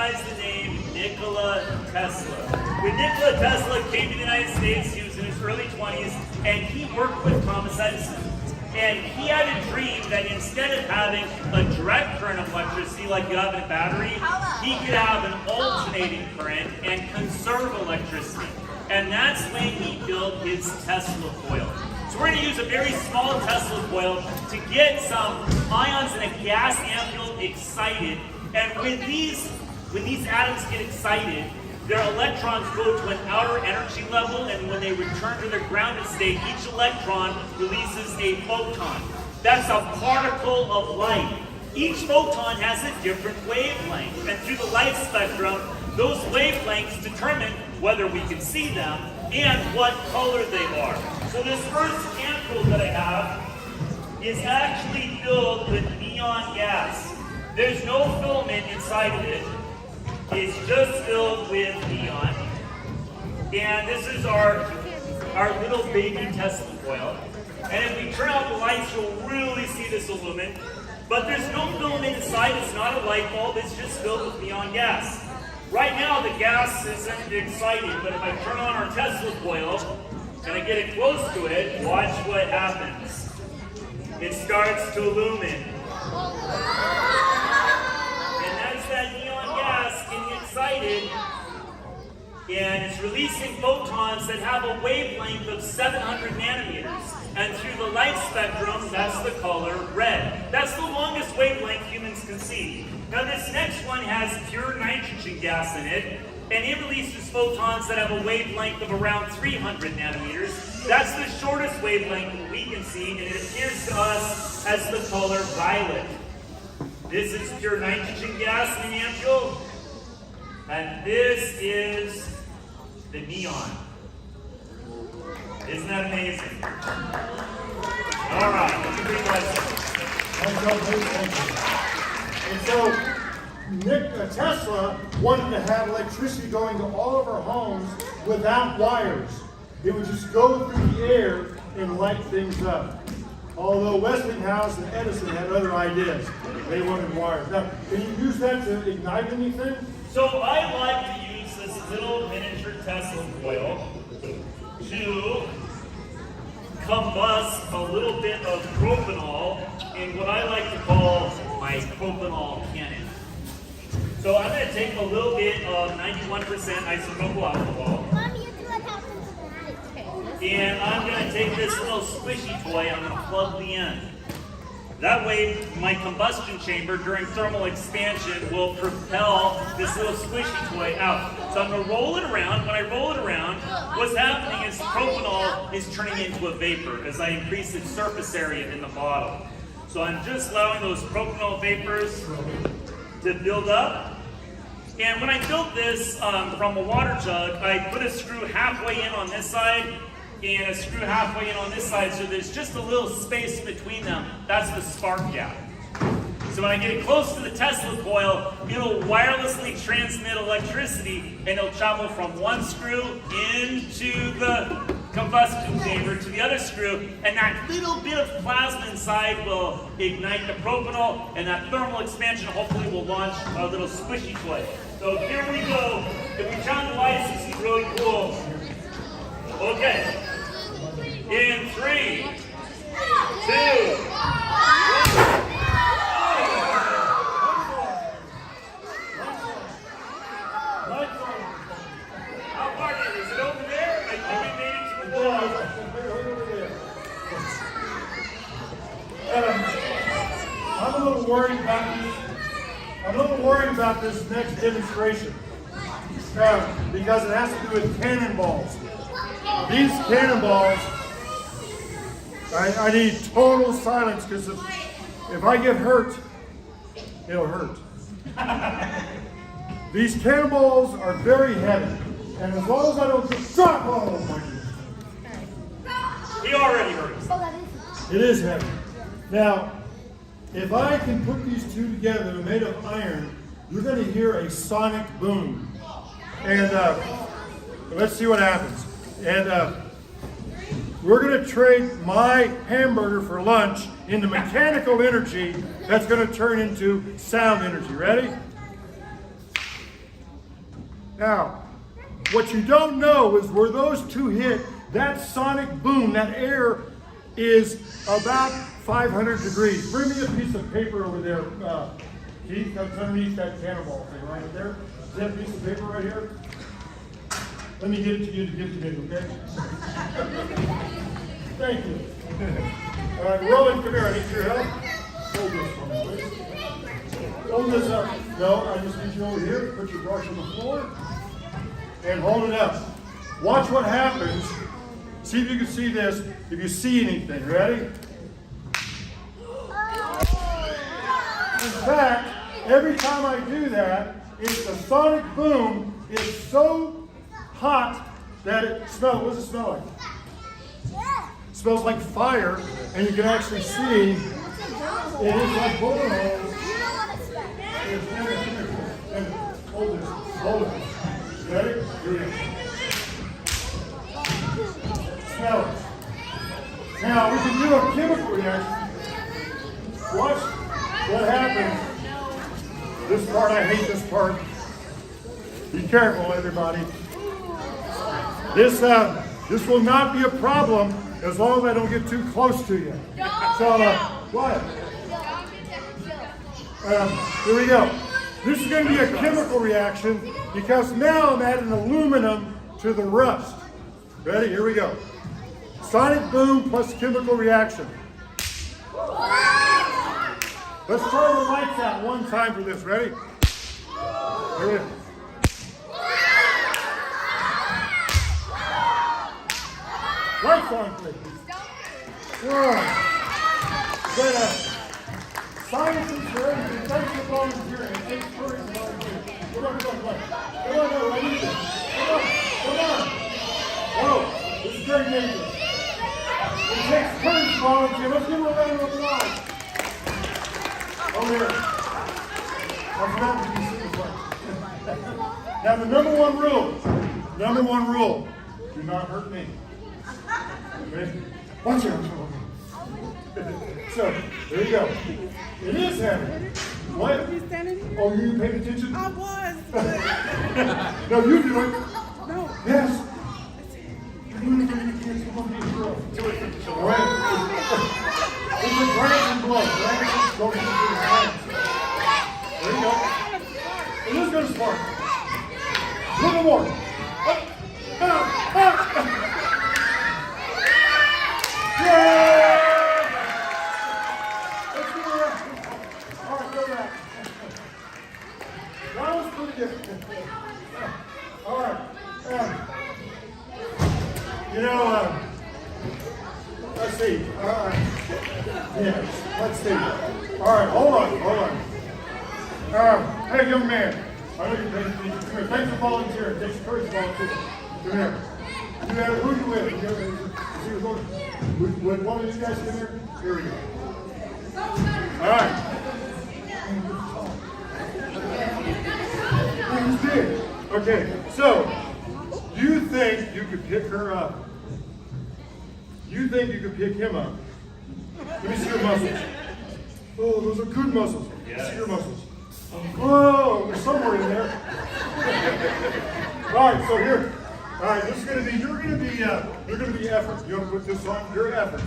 recognize the name Nikola Tesla. When Nikola Tesla came to the United States, he was in his early 20s, and he worked with Thomas Edison. And he had a dream that instead of having a direct current of electricity like you have in a battery, he could have an alternating current and conserve electricity. And that's when he built his Tesla coil. So we're going to use a very small Tesla coil to get some ions in a gas ampule excited. And when these atoms get excited, their electrons go to an outer energy level, and when they return to their grounded state, each electron releases a photon. That's a particle of light. Each photon has a different wavelength, and through the light spectrum, those wavelengths determine whether we can see them and what color they are. So this first ampule that I have is actually filled with neon gas. There's no filament inside of it. It's just filled with neon. And this is our little baby Tesla coil. And if we turn out the lights, you'll really see this illumine. But there's no filament inside. It's not a light bulb. It's just filled with neon gas. Right now, the gas isn't excited, but if I turn on our Tesla coil and I get it close to it, watch what happens. It starts to illumine. And that's that neon gas getting excited, and it's releasing photons that have a wavelength of 700 nanometers. And through the light spectrum, that's the color red. That's the longest wavelength humans can see. Now this next one has pure nitrogen gas in it, and it releases photons that have a wavelength of around 300 nanometers. That's the shortest wavelength that we can see, and it appears to us as the color violet. This is pure nitrogen gas in the ampule, and this is the neon. Isn't that amazing? All right, let's bring And so Tesla wanted to have electricity going to all of our homes without wires. It would just go through the air and light things up. Although Westinghouse and Edison had other ideas. They wanted wires. Now, can you use that to ignite anything? So I like to use this little miniature Tesla coil to combust a little bit of propanol in what I like to call my propanol cannon. So I'm going to take a little bit of 91% isopropyl alcohol, and I'm going to take this little squishy toy, I'm going to plug the end. That way, my combustion chamber during thermal expansion will propel this little squishy toy out. So I'm going to roll it around. When I roll it around, what's happening is propanol is turning into a vapor as I increase its surface area in the bottle. So I'm just allowing those propanol vapors to build up. And when I built this from a water jug, I put a screw halfway in on this side and a screw halfway in on this side, so there's just a little space between them. That's the spark gap. So when I get it close to the Tesla coil, it'll wirelessly transmit electricity, and it'll travel from one screw into the combustion chamber to the other screw, and that little bit of plasma inside will ignite the propanol, and that thermal expansion hopefully will launch a little squishy toy. So here we go. If we turn the lights, this is really cool. Okay. In 3, 2, 1. How far is it over there? I think we made it to the wall. I'm a little worried about this next demonstration because it has to do with cannonballs. These cannonballs, I need total silence because if I get hurt, it'll hurt. These cannonballs are very heavy, and as long as I don't get shot, oh my goodness. He already hurt us. It is heavy. Now, if I can put these two together, they're made of iron, you're going to hear a sonic boom. And let's see what happens. And we're going to trade my hamburger for lunch into mechanical energy that's going to turn into sound energy. Ready? Now, what you don't know is where those two hit, that sonic boom, that air is about 500 degrees. Bring me a piece of paper over there, Keith. That's underneath that cannonball thing right there. Is that a piece of paper right here? Let me get it to you to give to me, okay? Thank you. All right, Rowan, come here. I need your help. Hold this for me, please. Hold this up. No, I just need you over here. Put your brush on the floor and hold it up. Watch what happens. See if you can see this. If you see anything, ready? In fact, every time I do that, it's the sonic boom is so hot that it smells. What does it smell like? It smells like fire, and you can actually see it is like bullet holes. Hold this. Hold it. Ready? Here we go. Smell it. Now we can do a chemical reaction. Watch what happens. This part, I hate this part. Be careful, everybody. This will not be a problem as long as I don't get too close to you. So, what? Here we go. This is going to be a chemical reaction because now I'm adding aluminum to the rust. Ready? Here we go. Sonic boom plus chemical reaction. Let's turn the lights out one time for this. Ready? Here it is. Lights on, please. Whoa. But, science is for everything. Thanks for volunteering. It takes courage to volunteer. Come on. Come on, I need this. Come on. Whoa, this is very dangerous. It takes courage to volunteer. Let's give him a round of applause. Over here. I forgot to do this one. Now the number one rule, do not hurt me. Okay? Watch out. So, there you go. It is heavy. What? Oh, you paid attention? I was. No, you do it. No. Yes. You're doing it for your kids. Come on, be a girl. Do it. All right. It's a branch and blow. Branch going into the hands. There you go. It is going to spark. A little more. Yeah! Let's go around. All right, go back. That was pretty good. All right. Let's see. Yes, let's see. All right, hold on. Hey, young man. I know you're paying attention. Come here. Thanks for volunteering. It takes courage to volunteer. Come here. Who you with? With one of these guys in there? Here we go. All right. Who's big? Okay, so you think you could pick her up? You think you could pick him up? Let me see your muscles. Oh, those are good muscles. Let me see your muscles. Oh, there's somewhere in there. All right, so here. All right, this is going to be, you're going to be effort. You want to put this on? Your effort.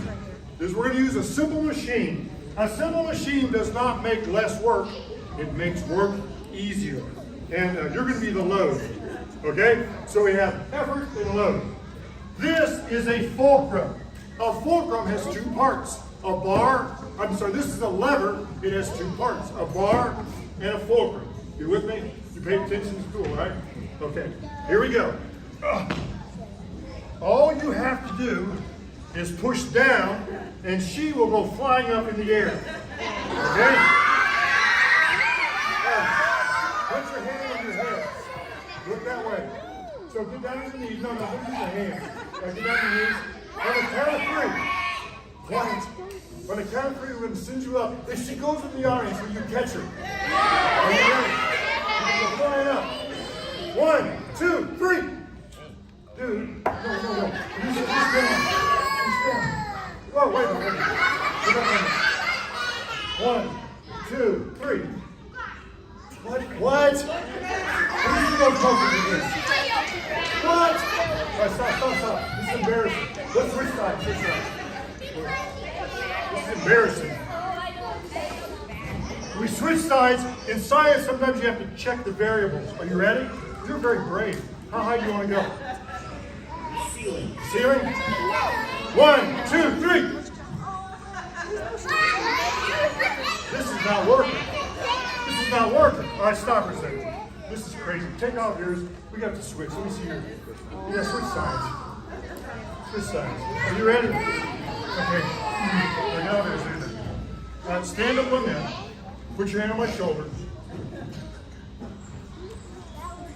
We're going to use a simple machine. A simple machine does not make less work. It makes work easier. And you're going to be the load. Okay? So we have effort and load. This is a fulcrum. A fulcrum has two parts. A bar, this is a lever. It has two parts. A bar and a fulcrum. You with me? You paid attention to school, right? Okay, here we go. All you have to do is push down and she will go flying up in the air. Okay? Put your hand on your head. Look that way. So get down on your knees. No, don't use your hands. Get down on your knees. On the count of three. Quiet. On the count of three, we're going to send you up. If she goes in the audience, will you catch her? Are you ready? You're flying up. 1, 2, 3. Dude, no. He's down. Whoa, wait a minute. 1, 2, 3. What? goes closer to this? What? All right, stop. This is embarrassing. Let's switch sides. This is embarrassing. We switch sides. In science, sometimes you have to check the variables. Are you ready? You're very brave. How high do you want to go? Ceiling. Ceiling? 1, 2, 3. This is not working. This is not working. All right, stop for a second. This is crazy. Take off yours. We got to switch. Let me see yours. Yeah, switch sides. Switch sides. Are you ready? Okay. Now there's it. Stand up on that. Put your hand on my shoulder.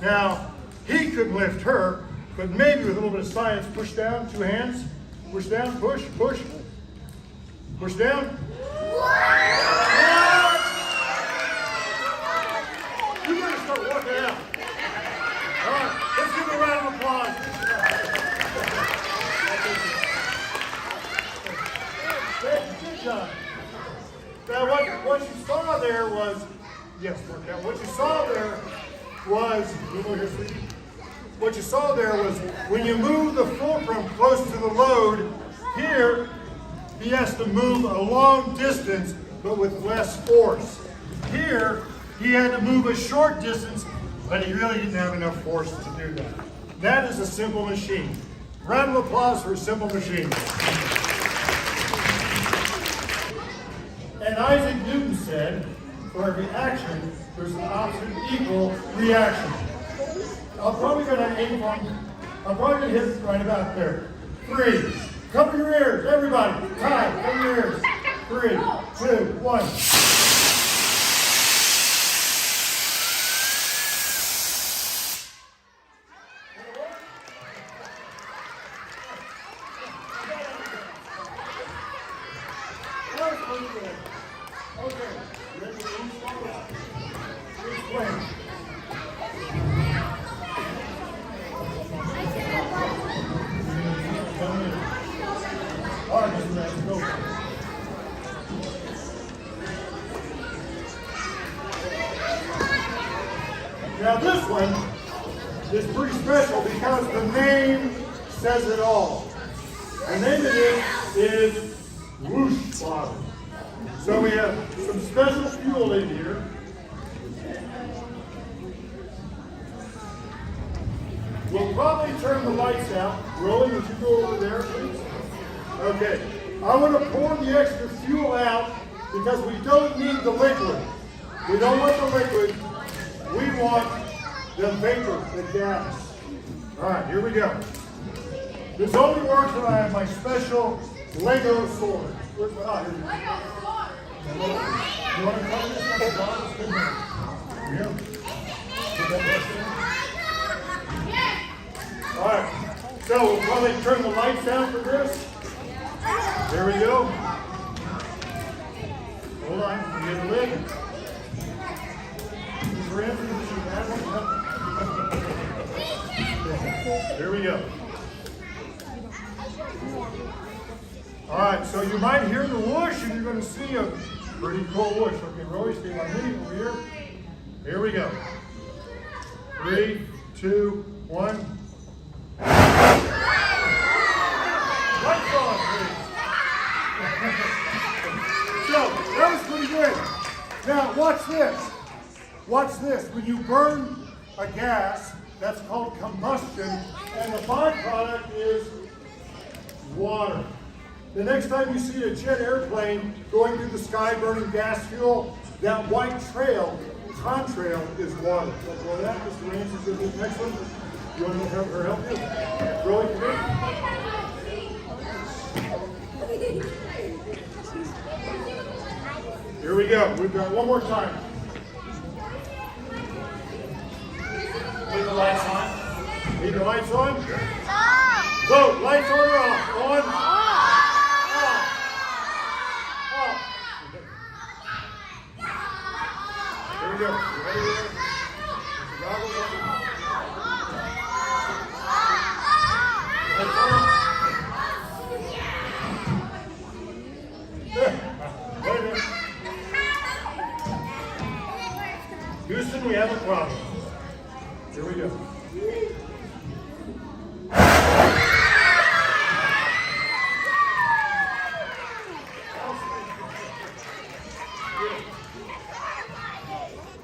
Now, he could lift her, but maybe with a little bit of science, push down, 2 hands. Push down, push. Push down. You gotta start working out. All right, let's give him a round of applause. Good job. Now what you saw there was, yes, work out. What you saw there was, what you saw there was when you move the fulcrum close to the load, here he has to move a long distance but with less force. Here he had to move a short distance, but he really didn't have enough force to do that. That is a simple machine. Round of applause for a simple machine. And Isaac Newton said, for every action, there's an opposite equal reaction. I'm probably going to hit right about there. 3. Cover your ears, everybody. Time, cover your ears. 3, 2, 1. Okay, ready to explain. All right, Mr. Max, go. Now this one is pretty special because the name says it all. The name of it is Whoosh Bottles. So we have some special fuel in here. We'll probably turn the lights out. Rolly, would you go over there, please? Okay. I want to pour the extra fuel out because we don't need the liquid. We don't want the liquid. We want the vapor, the gas. All right, here we go. This only works when I have my special Lego sword. Where's my, here we go. You want to cover this with the bottles? Here. All right. So we'll probably turn the lights down for this. There we go. Hold on. We get the lid. There we go. All right, so you might hear the whoosh and you're going to see a pretty cool whoosh. Okay, Roy, stay by me over here. Here we go. 3, 2, 1. Lights on, please. So, that was pretty good. Now, watch this. Watch this. When you burn a gas, that's called combustion, and the byproduct is water. The next time you see a jet airplane going through the sky burning gas fuel, that white trail, contrail, is water. Like well, that, Mr. Ramsey's going to do the next one. You want to have her help you? Rolly, come here. Here we go. We've got one more time. Leave the lights on. Leave the lights on? Vote. Lights on or off? On. Off. Here we go. You ready? Goggles on. Lights on. Wait a minute. Houston, we have a problem. Here we go.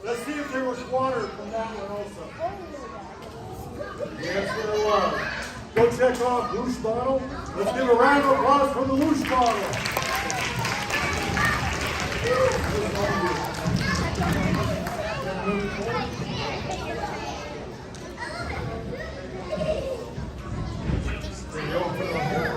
Let's see if there was water from that one also. Yes, there was. Go check off Whoosh Bottle. Let's give a round of applause for the Whoosh Bottle. There you go. Put it on here.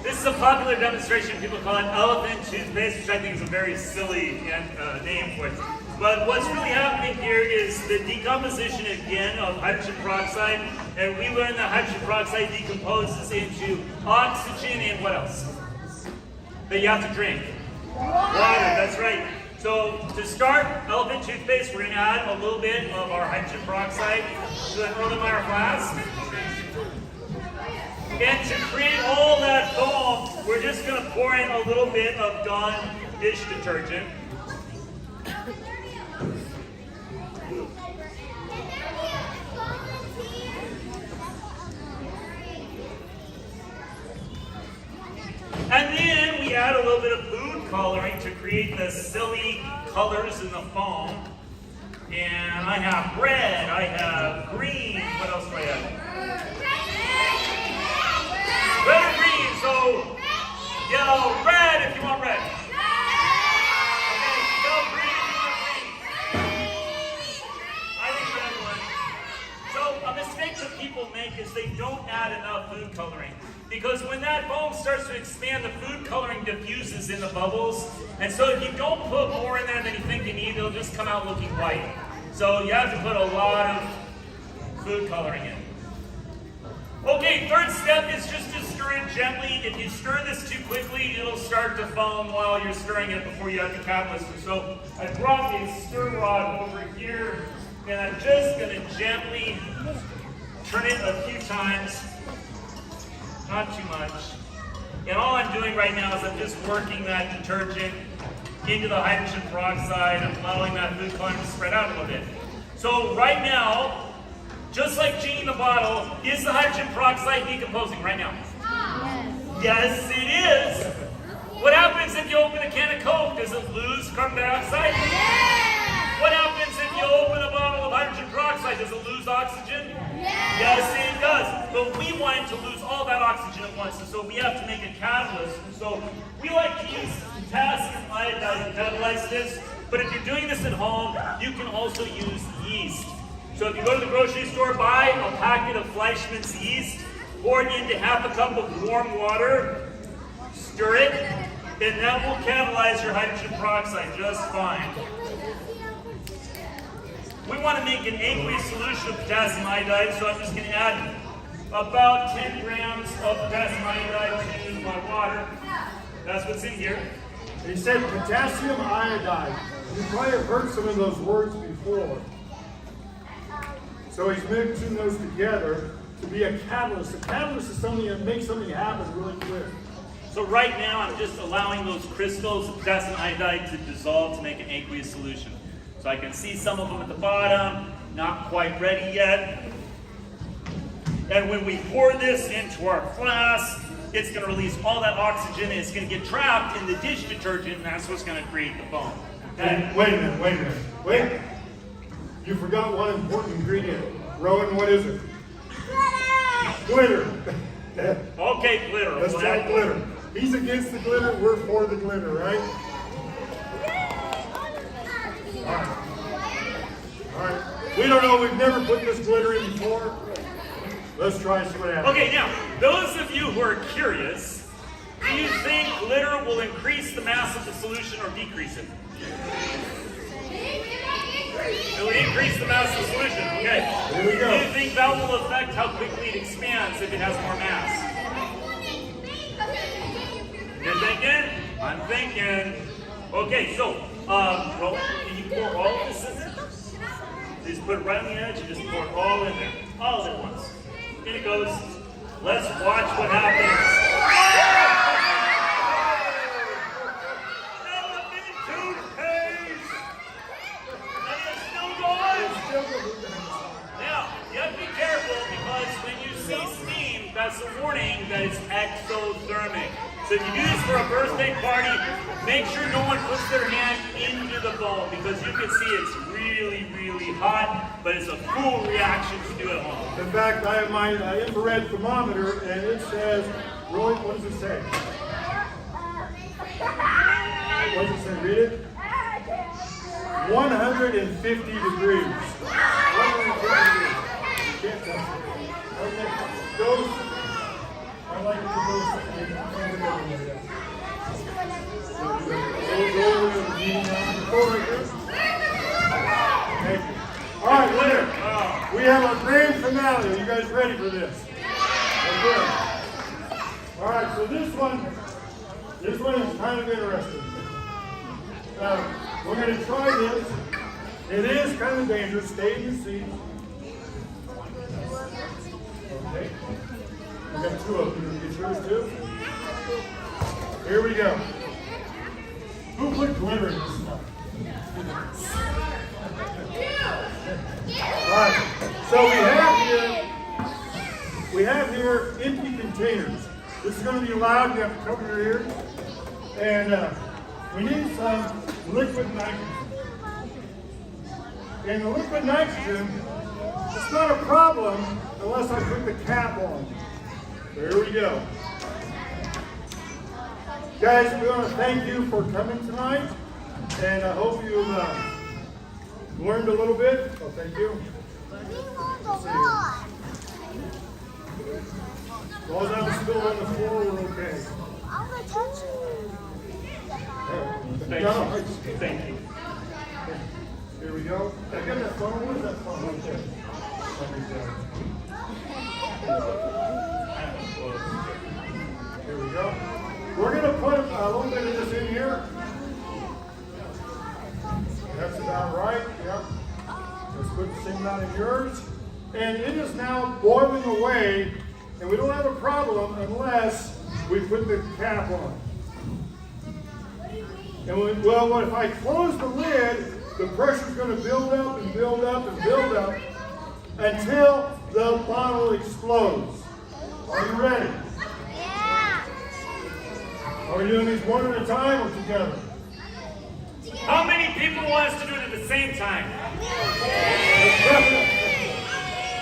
This is a popular demonstration. People call it elephant toothpaste, which I think is a very silly name for it. But what's really happening here is the decomposition again of hydrogen peroxide, and we learned that hydrogen peroxide decomposes into oxygen and what else? That you have to drink. Water, that's right. So to start elephant toothpaste, we're going to add a little bit of our hydrogen peroxide to the Erlenmeyer flask. And to create all that foam, we're just going to pour in a little bit of Dawn dish detergent. And then we add a little bit of food coloring to create the silly colors in the foam. And I have red, I have green, what else do I have? Red and green, so yellow, red if you want red. Okay, yellow, green if you want green. I think red one. So a mistake that people make is they don't add enough food coloring. Because when that foam starts to expand, the food coloring diffuses in the bubbles. And so if you don't put more in there than you think you need, it'll just come out looking white. So you have to put a lot of food coloring in. Okay, third step is just to stir it gently. If you stir this too quickly, it'll start to foam while you're stirring it before you have the catalyst. So I brought a stir rod over here, and I'm just going to gently turn it a few times. Not too much. And all I'm doing right now is I'm just working that detergent into the hydrogen peroxide and allowing that food coloring to spread out a little bit. So right now, just like Gennie in the bottle, is the hydrogen peroxide decomposing right now? Yes, it is. What happens if you open a can of Coke? Does it lose carbon dioxide? What happens if you open a bottle of hydrogen peroxide? Does it lose oxygen? Yes, it does. But we want it to lose all that oxygen at once, and so we have to make a catalyst. And so we like to use potassium iodide to catalyze this, but if you're doing this at home, you can also use yeast. So if you go to the grocery store, buy a packet of Fleischmann's yeast, pour it into half a cup of warm water, stir it, and that will catalyze your hydrogen peroxide just fine. We want to make an aqueous solution of potassium iodide, so I'm just going to add about 10 grams of potassium iodide to my water. That's what's in here. He said potassium iodide. You probably have heard some of those words before. So he's mixing those together to be a catalyst. A catalyst is something that makes something happen really quick. So right now I'm just allowing those crystals of potassium iodide to dissolve to make an aqueous solution. So I can see some of them at the bottom, not quite ready yet. And when we pour this into our flask, it's going to release all that oxygen and it's going to get trapped in the dish detergent, and that's what's going to create the foam. Okay? Wait a minute. You forgot one important ingredient. Rowan, what is it? Glitter. Okay, glitter. Let's try glitter. He's against the glitter, we're for the glitter, right? All right. We don't know, we've never put this glitter in before. Let's try and see what happens. Okay, now, those of you who are curious, do you think glitter will increase the mass of the solution or decrease it? It will increase the mass of the solution, okay. Here we go. Do you think that will affect how quickly it expands if it has more mass? You're thinking? I'm thinking. Okay, so, can you pour all of this in there? You just put it right on the edge and just pour it all in there. All at once. In it goes. Let's watch what happens. Elem toothpaste! And it's still going. Now, you have to be careful because when you see steam, that's a warning that it's exothermic. So if you do this for a birthday party, make sure no one puts their hand into the bowl because you can see it's really, really hot, but it's a cool reaction to do at home. In fact, I have my infrared thermometer, and it says, Roy, what does it say? What does it say? Read it. 150 degrees. 150 degrees. You can't touch it. Okay. Goes. I like it to go. Thank you. All right, winner. We have our grand finale. Are you guys ready for this? Okay. All right, so this one is kind of interesting. We're going to try this. It is kind of dangerous. Stay in your seat. Okay. I got two of them. You get yours too? Here we go. Who put glitter in this stuff? All right. So we have here empty containers. This is going to be loud. You have to cover your ears. And we need some liquid nitrogen. And the liquid nitrogen, it's not a problem unless I put the cap on. There we go. Guys, we want to thank you for coming tonight. And I hope you've learned a little bit. Oh, thank you. As long as I don't spill on the floor, we're okay. I'm going to touch you. Thank you. Here we go. I got that phone. What is that phone? Here we go. We're going to put a little bit of this in here. That's about right. Yep. Let's put the same amount in yours. And it is now boiling away, and we don't have a problem unless we put the cap on. And well, if I close the lid, the pressure is going to build up and build up and build up until the bottle explodes. Are you ready? Yeah. Are we doing these one at a time or together? How many people want us to do it at the same time?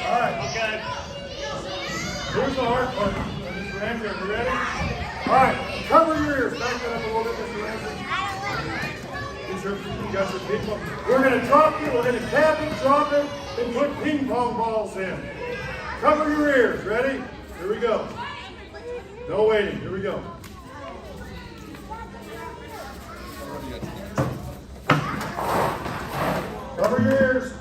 All right. Okay. Here's the hard part. Mr. Ramsey, are you ready? All right. Cover your ears. Back that up a little bit, Mr. Ramsey. You got your ping pong. We're going to drop it. We're going to cap it, drop it, and put ping pong balls in. Cover your ears. Ready? Here we go. No waiting. Here we go. Cover your ears.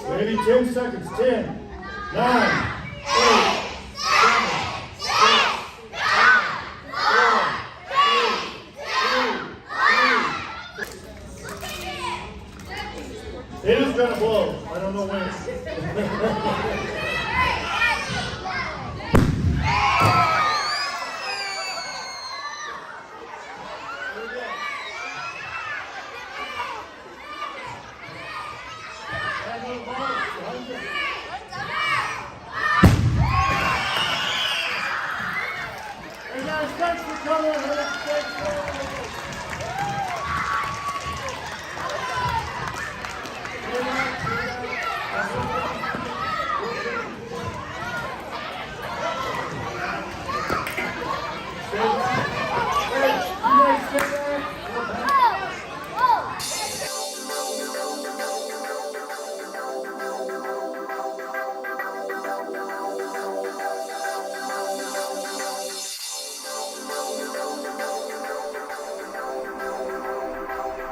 Maybe 10 seconds. 10, 9, 8, 7, 6, 5, 4, 3, 2. It is going to blow. I don't know when. Hey guys, thanks for coming.